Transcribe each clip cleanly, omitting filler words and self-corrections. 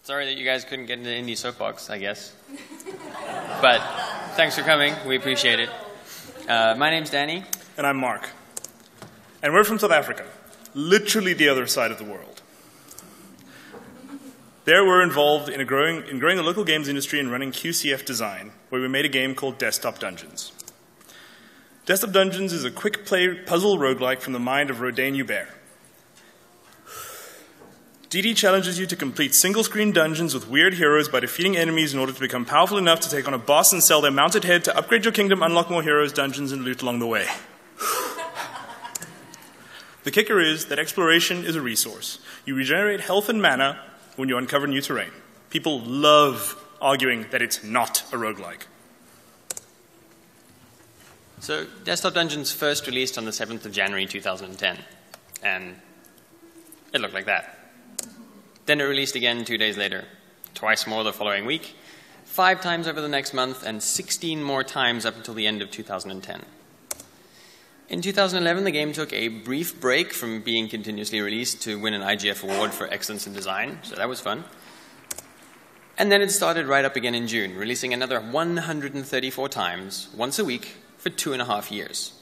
Sorry that you guys couldn't get into Indie Soapbox, I guess. But thanks for coming. We appreciate it. My name's Danny. And I'm Marc. And we're from South Africa, literally the other side of the world. There we're involved in growing the local games industry and running QCF Design, where we made a game called Desktop Dungeons. Desktop Dungeons is a quick-play puzzle roguelike from the mind of Rodin Hubert. DD challenges you to complete single-screen dungeons with weird heroes by defeating enemies in order to become powerful enough to take on a boss and sell their mounted head to upgrade your kingdom, unlock more heroes, dungeons, and loot along the way. The kicker is that exploration is a resource. You regenerate health and mana when you uncover new terrain. People love arguing that it's not a roguelike. So, Desktop Dungeons first released on the 7th of January 2010, and it looked like that. Then it released again 2 days later, twice more the following week, 5 times over the next month, and 16 more times up until the end of 2010. In 2011, the game took a brief break from being continuously released to win an IGF award for excellence in design, so that was fun. And then it started right up again in June, releasing another 134 times, once a week, for 2.5 years.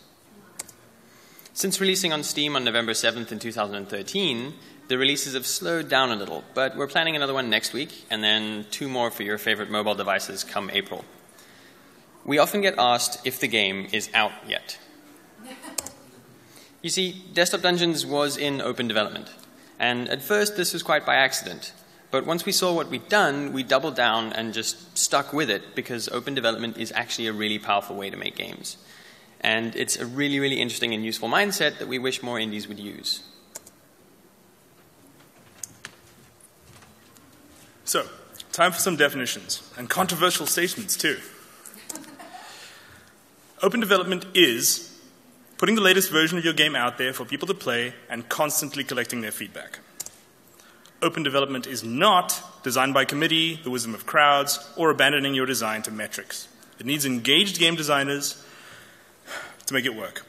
Since releasing on Steam on November 7th in 2013, the releases have slowed down a little, but we're planning another one next week, and then 2 more for your favorite mobile devices come April. We often get asked if the game is out yet. You see, Desktop Dungeons was in open development, and at first this was quite by accident. But once we saw what we'd done, we doubled down and just stuck with it because open development is actually a really powerful way to make games. And it's a really, really interesting and useful mindset that we wish more indies would use. So, time for some definitions, and controversial statements too. Open development is putting the latest version of your game out there for people to play and constantly collecting their feedback. Open development is not design by committee, the wisdom of crowds, or abandoning your design to metrics. It needs engaged game designers to make it work.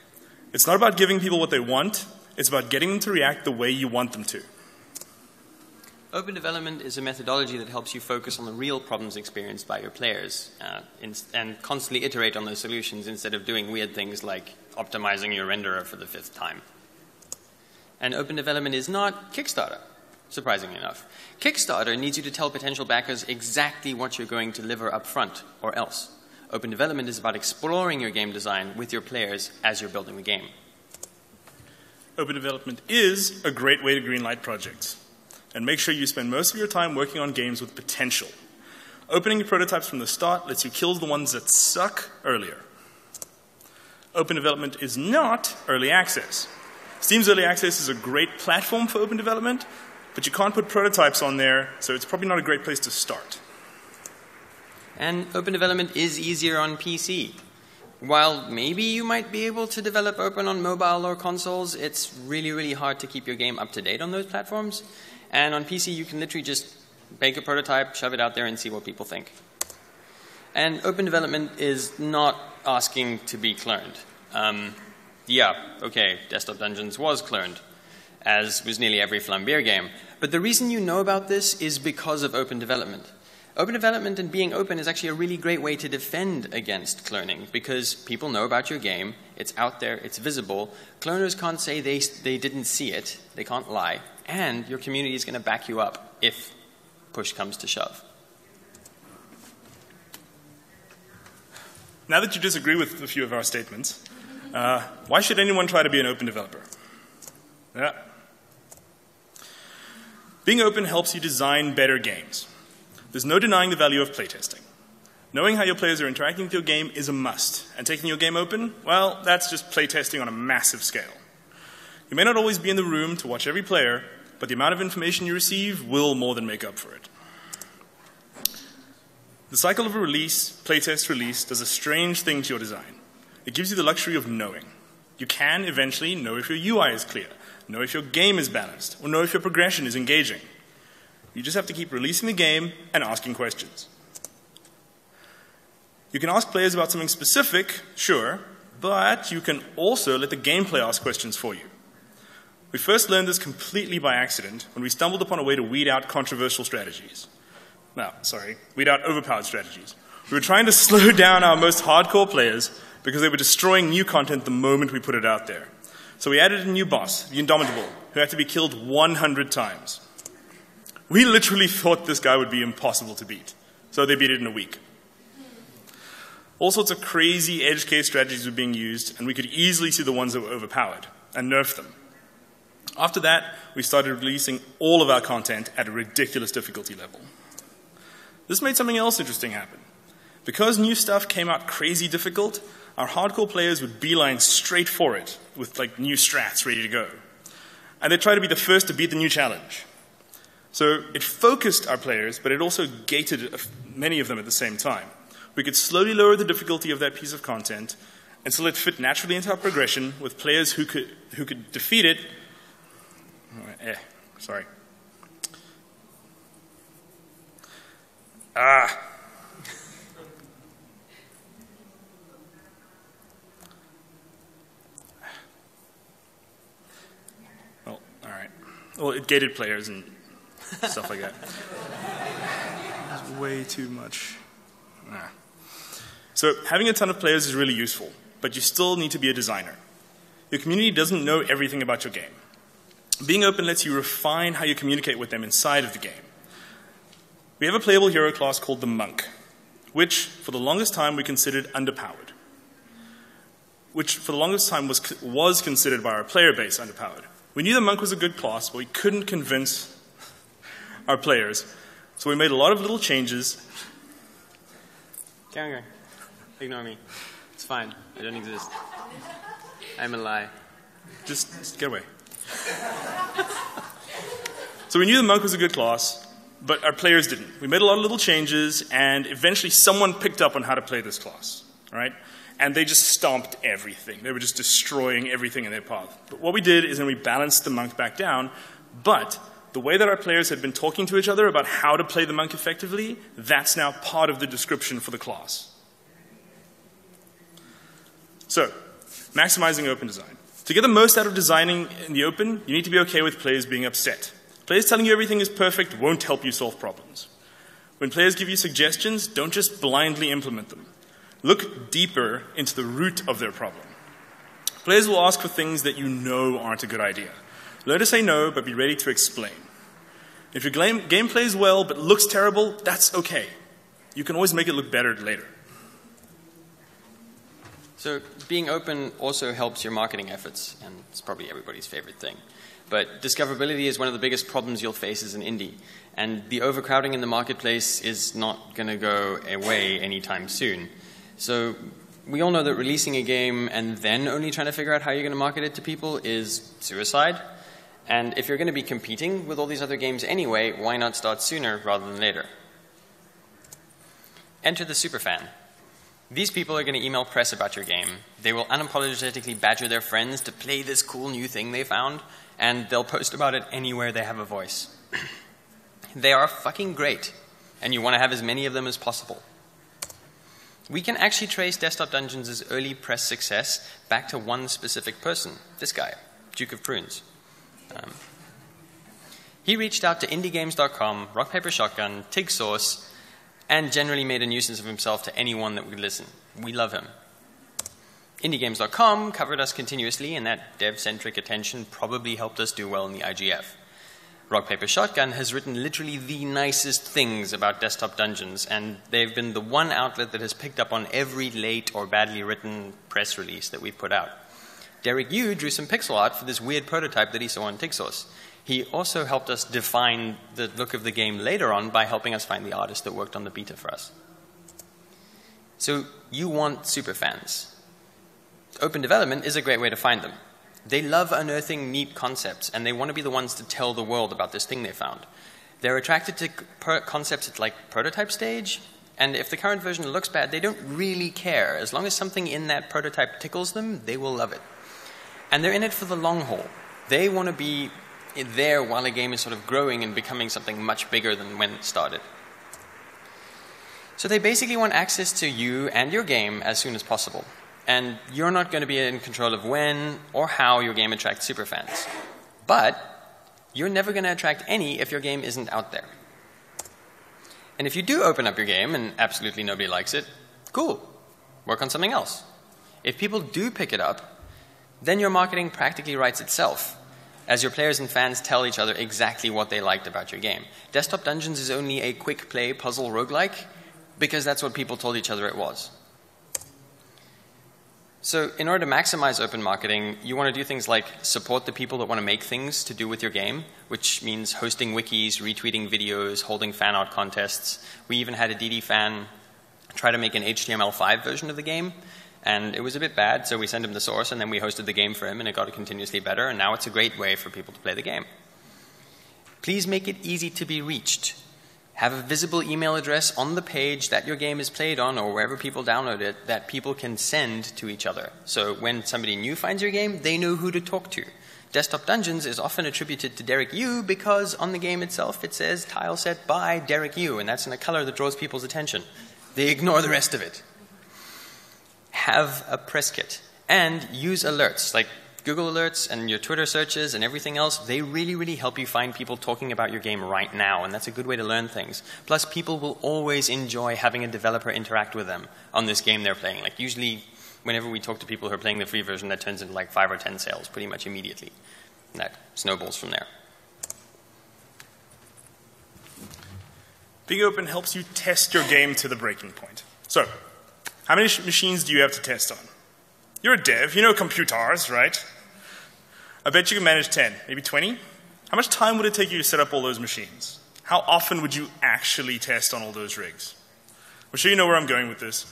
It's not about giving people what they want, it's about getting them to react the way you want them to. Open development is a methodology that helps you focus on the real problems experienced by your players and constantly iterate on those solutions instead of doing weird things like optimizing your renderer for the 5th time. And open development is not Kickstarter, surprisingly enough. Kickstarter needs you to tell potential backers exactly what you're going to deliver up front, or else. Open development is about exploring your game design with your players as you're building the game. Open development is a great way to greenlight projects. And make sure you spend most of your time working on games with potential. Opening your prototypes from the start lets you kill the ones that suck earlier. Open development is not early access. Steam's early access is a great platform for open development, but you can't put prototypes on there, so it's probably not a great place to start. And open development is easier on PC. While maybe you might be able to develop open on mobile or consoles, it's really, really hard to keep your game up to date on those platforms. And on PC, you can literally just make a prototype, shove it out there, and see what people think. And open development is not asking to be cloned. Yeah, okay, Desktop Dungeons was cloned, as was nearly every Flambeer game. But the reason you know about this is because of open development. Open development and being open is actually a really great way to defend against cloning because people know about your game, it's out there, it's visible. Cloners can't say they didn't see it, they can't lie, and your community is going to back you up if push comes to shove. Now that you disagree with a few of our statements, why should anyone try to be an open developer? Yeah. Being open helps you design better games. There's no denying the value of playtesting. Knowing how your players are interacting with your game is a must, and taking your game open, well, that's just playtesting on a massive scale. You may not always be in the room to watch every player, but the amount of information you receive will more than make up for it. The cycle of a release, playtest, release, does a strange thing to your design. It gives you the luxury of knowing. You can eventually know if your UI is clear, know if your game is balanced, or know if your progression is engaging. You just have to keep releasing the game and asking questions. You can ask players about something specific, sure, but you can also let the gameplay ask questions for you. We first learned this completely by accident when we stumbled upon a way to weed out controversial strategies. No, sorry. Weed out overpowered strategies. We were trying to slow down our most hardcore players because they were destroying new content the moment we put it out there. So we added a new boss, the Indomitable, who had to be killed 100 times. We literally thought this guy would be impossible to beat, so they beat it in a week. All sorts of crazy edge case strategies were being used, and we could easily see the ones that were overpowered and nerf them. After that, we started releasing all of our content at a ridiculous difficulty level. This made something else interesting happen. Because new stuff came out crazy difficult, our hardcore players would beeline straight for it with like new strats ready to go. And they'd try to be the first to beat the new challenge. So it focused our players, but it also gated many of them at the same time. We could slowly lower the difficulty of that piece of content and so let it fit naturally into our progression with players who could defeat it. Sorry. Well, all right. Well, it gated players and stuff like that. That's way too much. So having a ton of players is really useful, but you still need to be a designer. Your community doesn't know everything about your game. Being open lets you refine how you communicate with them inside of the game. We have a playable hero class called the Monk, which for the longest time we considered underpowered. Which for the longest time was considered by our player base underpowered. We knew the Monk was a good class, but we couldn't convince our players. So we made a lot of little changes. Carry on. Ignore me. It's fine. I don't exist. I'm a lie. Just get away. So we knew the Monk was a good class, but our players didn't. We made a lot of little changes, and eventually someone picked up on how to play this class, right? And they just stomped everything. They were just destroying everything in their path. But what we did is then we balanced the Monk back down, but the way that our players had been talking to each other about how to play the Monk effectively, that's now part of the description for the class. So, maximizing open design. To get the most out of designing in the open, you need to be okay with players being upset. Players telling you everything is perfect won't help you solve problems. When players give you suggestions, don't just blindly implement them. Look deeper into the root of their problem. Players will ask for things that you know aren't a good idea. Learn to say no, but be ready to explain. If your game plays well but looks terrible, that's okay. You can always make it look better later. So being open also helps your marketing efforts, and it's probably everybody's favorite thing. But discoverability is one of the biggest problems you'll face as an indie, and the overcrowding in the marketplace is not going to go away anytime soon. So we all know that releasing a game and then only trying to figure out how you're going to market it to people is suicide. And if you're going to be competing with all these other games anyway, why not start sooner rather than later? Enter the superfan. These people are going to email press about your game. They will unapologetically badger their friends to play this cool new thing they found, and they'll post about it anywhere they have a voice. They are fucking great, and you want to have as many of them as possible. We can actually trace Desktop Dungeons' early press success back to one specific person, this guy, Duke of Prunes. He reached out to indiegames.com, Rock Paper Shotgun, Tig Sauce, and generally made a nuisance of himself to anyone that would listen. We love him. Indiegames.com covered us continuously, and that dev-centric attention probably helped us do well in the IGF. Rock Paper Shotgun has written literally the nicest things about Desktop Dungeons, and they've been the one outlet that has picked up on every late or badly written press release that we've put out. Derek Yu drew some pixel art for this weird prototype that he saw on TigSauce. He also helped us define the look of the game later on by helping us find the artist that worked on the beta for us. So you want superfans. Open development is a great way to find them. They love unearthing neat concepts, and they want to be the ones to tell the world about this thing they found. They're attracted to concepts at like prototype stage, and if the current version looks bad, they don't really care. As long as something in that prototype tickles them, they will love it. And they're in it for the long haul. They want to be there while a game is sort of growing and becoming something much bigger than when it started. So they basically want access to you and your game as soon as possible. And you're not going to be in control of when or how your game attracts superfans. But you're never going to attract any if your game isn't out there. And if you do open up your game and absolutely nobody likes it, cool, work on something else. If people do pick it up, then your marketing practically writes itself, as your players and fans tell each other exactly what they liked about your game. Desktop Dungeons is only a quick play puzzle roguelike because that's what people told each other it was. So in order to maximize open marketing, you want to do things like support the people that want to make things to do with your game, which means hosting wikis, retweeting videos, holding fan art contests. We even had a DD fan try to make an HTML5 version of the game, and it was a bit bad, so we sent him the source, and then we hosted the game for him, and it got continuously better, and now it's a great way for people to play the game. Please make it easy to be reached. Have a visible email address on the page that your game is played on or wherever people download it that people can send to each other. So when somebody new finds your game, they know who to talk to. Desktop Dungeons is often attributed to Derek Yu because on the game itself it says tile set by Derek Yu, and that's in a color that draws people's attention. They ignore the rest of it. Have a press kit and use alerts like Google alerts and your Twitter searches and everything else. They really, really help you find people talking about your game right now, and that's a good way to learn things. Plus, people will always enjoy having a developer interact with them on this game they're playing. Like usually, whenever we talk to people who are playing the free version, that turns into like 5 or 10 sales pretty much immediately. And that snowballs from there. Being open helps you test your game to the breaking point. So, how many machines do you have to test on? You're a dev, you know computers, right? I bet you can manage 10, maybe 20. How much time would it take you to set up all those machines? How often would you actually test on all those rigs? I'm sure you know where I'm going with this.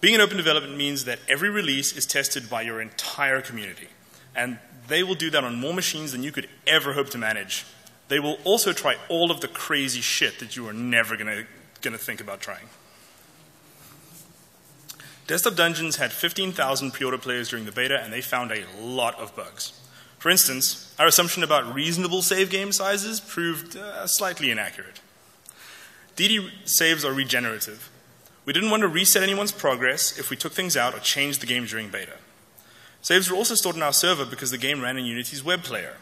Being in open development means that every release is tested by your entire community. And they will do that on more machines than you could ever hope to manage. They will also try all of the crazy shit that you are never going to think about trying. Desktop Dungeons had 15,000 pre-order players during the beta, and they found a lot of bugs. For instance, our assumption about reasonable save game sizes proved slightly inaccurate. DD saves are regenerative. We didn't want to reset anyone's progress if we took things out or changed the game during beta. Saves were also stored in our server because the game ran in Unity's web player.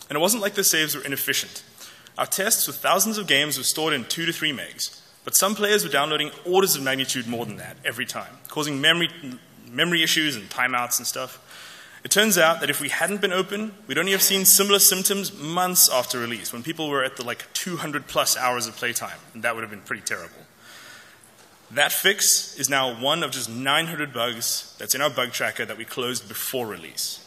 And it wasn't like the saves were inefficient. Our tests with thousands of games were stored in 2 to 3 megs, but some players were downloading orders of magnitude more than that every time, causing memory issues and timeouts and stuff. It turns out that if we hadn't been open, we'd only have seen similar symptoms months after release, when people were at the 200 plus hours of playtime, and that would have been pretty terrible. That fix is now one of just 900 bugs that's in our bug tracker that we closed before release.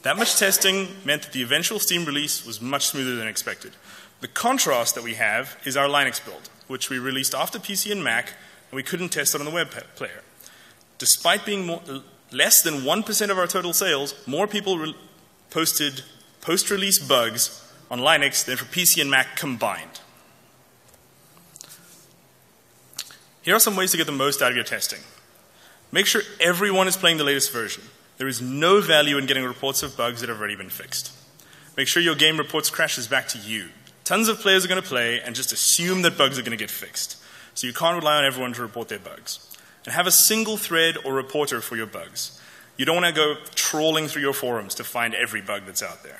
That much testing meant that the eventual Steam release was much smoother than expected. The contrast that we have is our Linux build, which we released after PC and Mac, and we couldn't test it on the web player. Despite being less than 1% of our total sales, more people posted post-release bugs on Linux than for PC and Mac combined. Here are some ways to get the most out of your testing. Make sure everyone is playing the latest version. There is no value in getting reports of bugs that have already been fixed. Make sure your game reports crashes back to you. Tons of players are going to play and just assume that bugs are going to get fixed. So you can't rely on everyone to report their bugs. And have a single thread or reporter for your bugs. You don't want to go trawling through your forums to find every bug that's out there.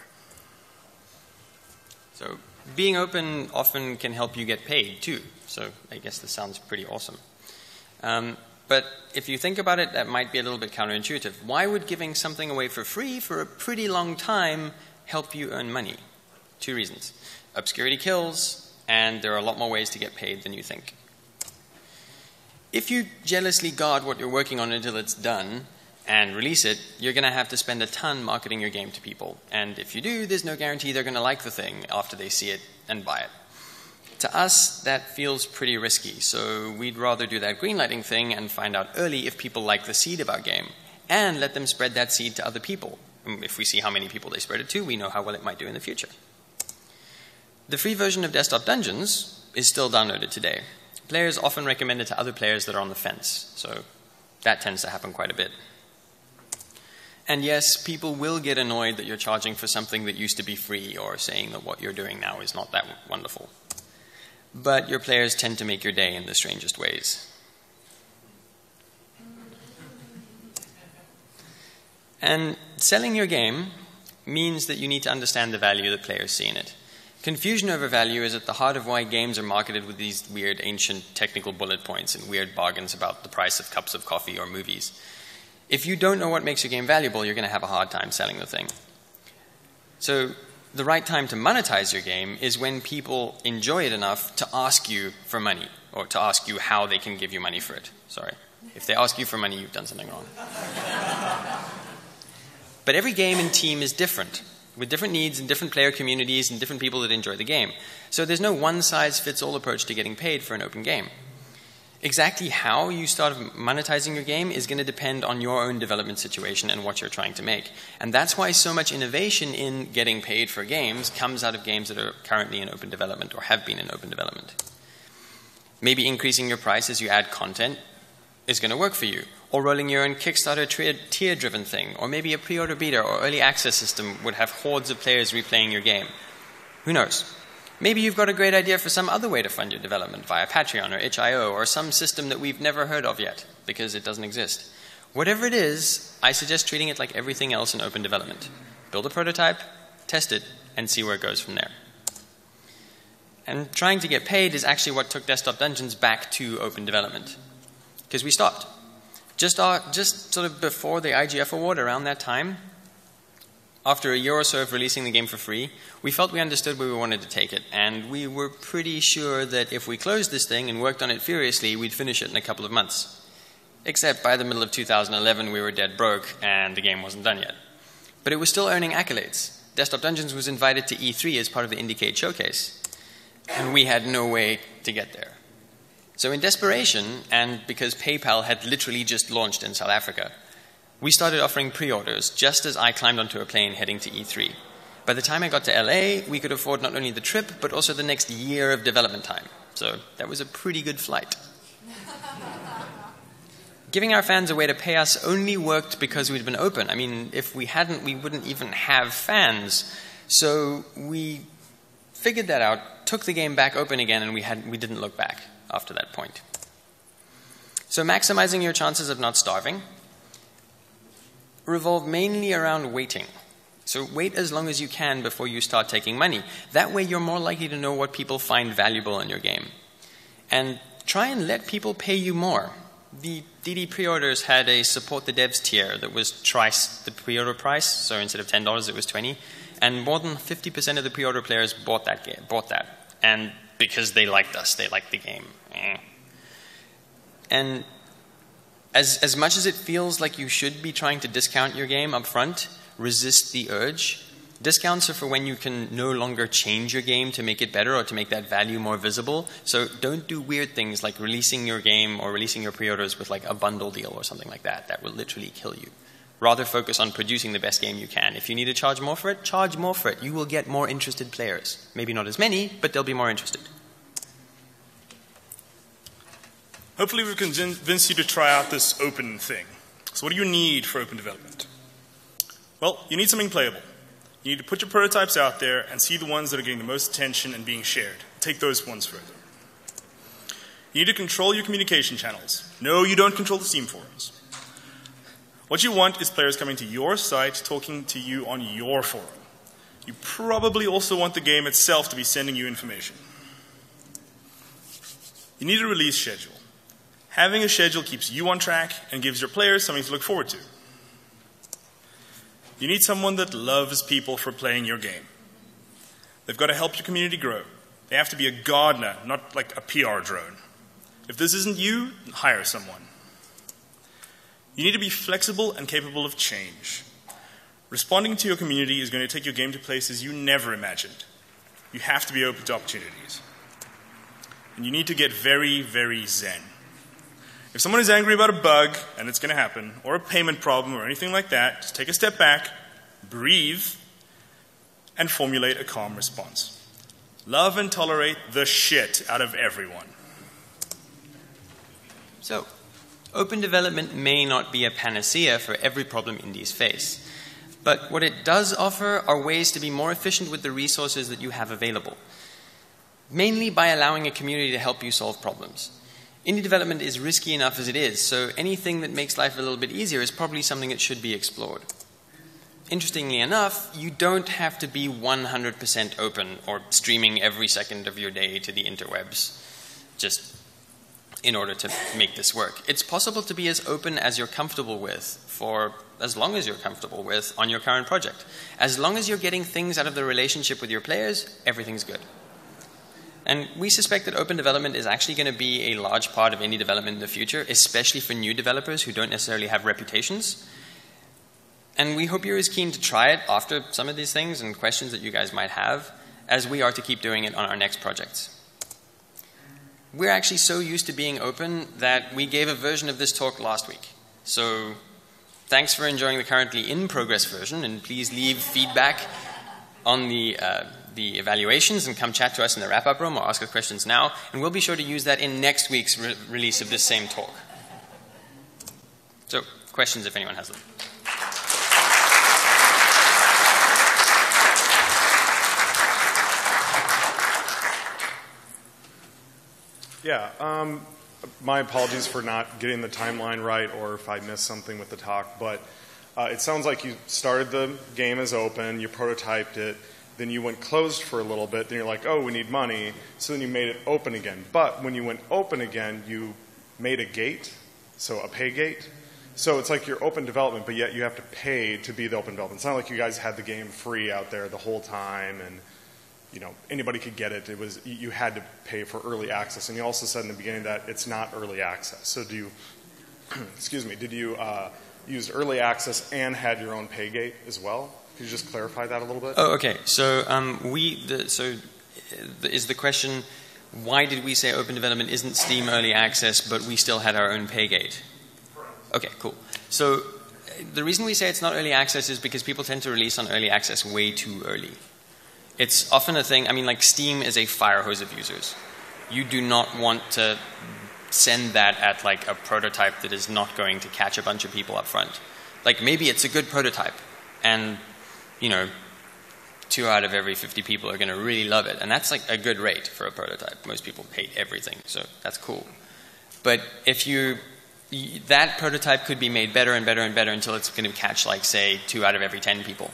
So being open often can help you get paid too. So I guess this sounds pretty awesome. But if you think about it, that might be a little bit counterintuitive. Why would giving something away for free for a pretty long time help you earn money? 2 reasons. Obscurity kills, and there are a lot more ways to get paid than you think. If you jealously guard what you're working on until it's done and release it, you're going to have to spend a ton marketing your game to people. And if you do, there's no guarantee they're going to like the thing after they see it and buy it. To us, that feels pretty risky, so we'd rather do that greenlighting thing and find out early if people like the seed of our game, and let them spread that seed to other people. If we see how many people they spread it to, we know how well it might do in the future. The free version of Desktop Dungeons is still downloaded today. Players often recommend it to other players that are on the fence, so that tends to happen quite a bit. And yes, people will get annoyed that you're charging for something that used to be free, or saying that what you're doing now is not that wonderful. But your players tend to make your day in the strangest ways. And selling your game means that you need to understand the value that players see in it. Confusion over value is at the heart of why games are marketed with these weird ancient technical bullet points and weird bargains about the price of cups of coffee or movies. If you don't know what makes your game valuable, you're going to have a hard time selling the thing. So the right time to monetize your game is when people enjoy it enough to ask you for money, or to ask you how they can give you money for it. Sorry. If they ask you for money, you've done something wrong. But every game and team is different, with different needs and different player communities and different people that enjoy the game. So there's no one-size-fits-all approach to getting paid for an open game. Exactly how you start monetizing your game is going to depend on your own development situation and what you're trying to make. And that's why so much innovation in getting paid for games comes out of games that are currently in open development or have been in open development. Maybe increasing your price as you add content is going to work for you. Or rolling your own Kickstarter tier-driven thing. Or maybe a pre-order beta or early access system would have hordes of players replaying your game. Who knows? Maybe you've got a great idea for some other way to fund your development via Patreon or itch.io or some system that we've never heard of yet because it doesn't exist. Whatever it is, I suggest treating it like everything else in open development. Build a prototype, test it, and see where it goes from there. And trying to get paid is actually what took Desktop Dungeons back to open development. Because we stopped. Just sort of before the IGF award, around that time, after a year or so of releasing the game for free, we felt we understood where we wanted to take it. And we were pretty sure that if we closed this thing and worked on it furiously, we'd finish it in a couple of months. Except by the middle of 2011, we were dead broke, and the game wasn't done yet. But it was still earning accolades. Desktop Dungeons was invited to E3 as part of the Indiecade showcase. And we had no way to get there. So in desperation, and because PayPal had literally just launched in South Africa, we started offering pre-orders just as I climbed onto a plane heading to E3. By the time I got to LA, we could afford not only the trip, but also the next year of development time. So that was a pretty good flight. Giving our fans a way to pay us only worked because we'd been open. I mean, if we hadn't, we wouldn't even have fans. So we figured that out, took the game back open again, and we didn't look back after that point. So maximizing your chances of not starving revolve mainly around waiting. So wait as long as you can before you start taking money. That way you're more likely to know what people find valuable in your game. And try and let people pay you more. The DD pre-orders had a support the devs tier that was twice the pre-order price, so instead of $10 it was $20, and more than 50% of the pre-order players bought that. And because they liked us, they liked the game. And as much as it feels like you should be trying to discount your game up front, resist the urge. Discounts are for when you can no longer change your game to make it better or to make that value more visible. So don't do weird things like releasing your game or releasing your pre-orders with like a bundle deal or something like that. That will literally kill you. Rather focus on producing the best game you can. If you need to charge more for it, charge more for it. You will get more interested players. Maybe not as many, but they'll be more interested. Hopefully we've convinced you to try out this open thing. So what do you need for open development? Well, you need something playable. You need to put your prototypes out there and see the ones that are getting the most attention and being shared. Take those ones further. You need to control your communication channels. No, you don't control the Steam forums. What you want is players coming to your site, talking to you on your forum. You probably also want the game itself to be sending you information. You need a release schedule. Having a schedule keeps you on track and gives your players something to look forward to. You need someone that loves people for playing your game. They've got to help your community grow. They have to be a gardener, not like a PR drone. If this isn't you, hire someone. You need to be flexible and capable of change. Responding to your community is going to take your game to places you never imagined. You have to be open to opportunities. And you need to get very, very zen. If someone is angry about a bug, and it's going to happen, or a payment problem or anything like that, just take a step back, breathe, and formulate a calm response. Love and tolerate the shit out of everyone. So, open development may not be a panacea for every problem indies face. But what it does offer are ways to be more efficient with the resources that you have available. Mainly by allowing a community to help you solve problems. Indie development is risky enough as it is, so anything that makes life a little bit easier is probably something that should be explored. interestingly enough, you don't have to be 100% open or streaming every second of your day to the interwebs just in order to make this work. It's possible to be as open as you're comfortable with for as long as you're comfortable with on your current project. As long as you're getting things out of the relationship with your players, everything's good. And we suspect that open development is actually going to be a large part of indie development in the future, especially for new developers who don't necessarily have reputations. And we hope you're as keen to try it after some of these things and questions that you guys might have as we are to keep doing it on our next projects. We're actually so used to being open that we gave a version of this talk last week. So thanks for enjoying the currently in progress version, and please leave feedback on the evaluations and come chat to us in the wrap-up room or ask us questions now, and we'll be sure to use that in next week's release of this same talk. So questions if anyone has them. Yeah, my apologies for not getting the timeline right or if I missed something with the talk, but it sounds like you started the game as open, you prototyped it, then you went closed for a little bit, then you're like, oh, we need money, so then you made it open again. But when you went open again, you made a gate, so a pay gate. So it's like you're open development, but yet you have to pay to be the open development. It's not like you guys had the game free out there the whole time and anybody could get it. It was, you had to pay for early access. And you also said in the beginning that it's not early access. So do you, excuse me, did you use early access and had your own pay gate as well? Could you just clarify that a little bit? Oh, okay. So is the question, why did we say open development isn't Steam early access, but we still had our own pay gate? Okay, cool. So the reason we say it's not early access is because people tend to release on early access way too early. It's often a thing, I mean, like Steam is a fire hose of users. You do not want to send that at like a prototype that is not going to catch a bunch of people up front. Like maybe it's a good prototype and, 2 out of every 50 people are going to really love it. And that's like a good rate for a prototype. Most people hate everything, so that's cool. But if that prototype could be made better and better and better until it's going to catch like, say, 2 out of every 10 people.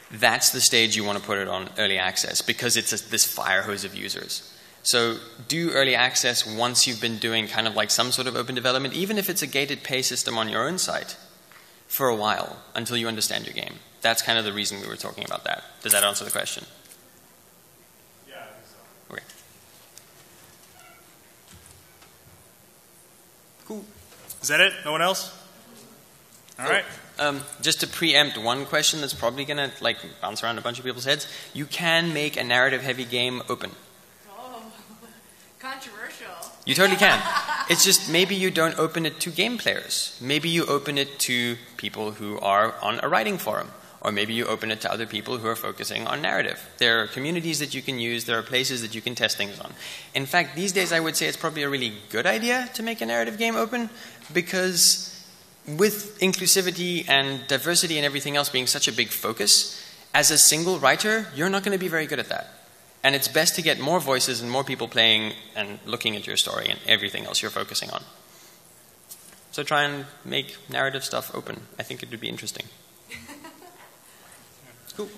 That's the stage you want to put it on early access because it's this fire hose of users. So do early access once you've been doing kind of like some sort of open development, even if it's a gated pay system on your own site, for a while until you understand your game. That's kind of the reason we were talking about that. Does that answer the question? Yeah, I think so. Okay. Cool. Is that it? No one else? All right. Just to preempt one question that's probably going to like bounce around a bunch of people's heads, you can make a narrative-heavy game open. Oh, controversial. You totally can. It's just maybe you don't open it to game players. Maybe you open it to people who are on a writing forum. Or maybe you open it to other people who are focusing on narrative. There are communities that you can use. There are places that you can test things on. In fact, these days I would say it's probably a really good idea to make a narrative game open because with inclusivity and diversity and everything else being such a big focus, as a single writer, you're not going to be very good at that. And it's best to get more voices and more people playing and looking at your story and everything else you're focusing on. So try and make narrative stuff open. I think it would be interesting. Cool.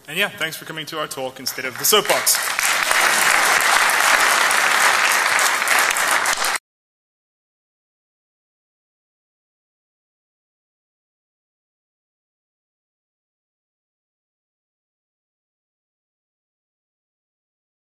And yeah, thanks for coming to our talk instead of the soapbox.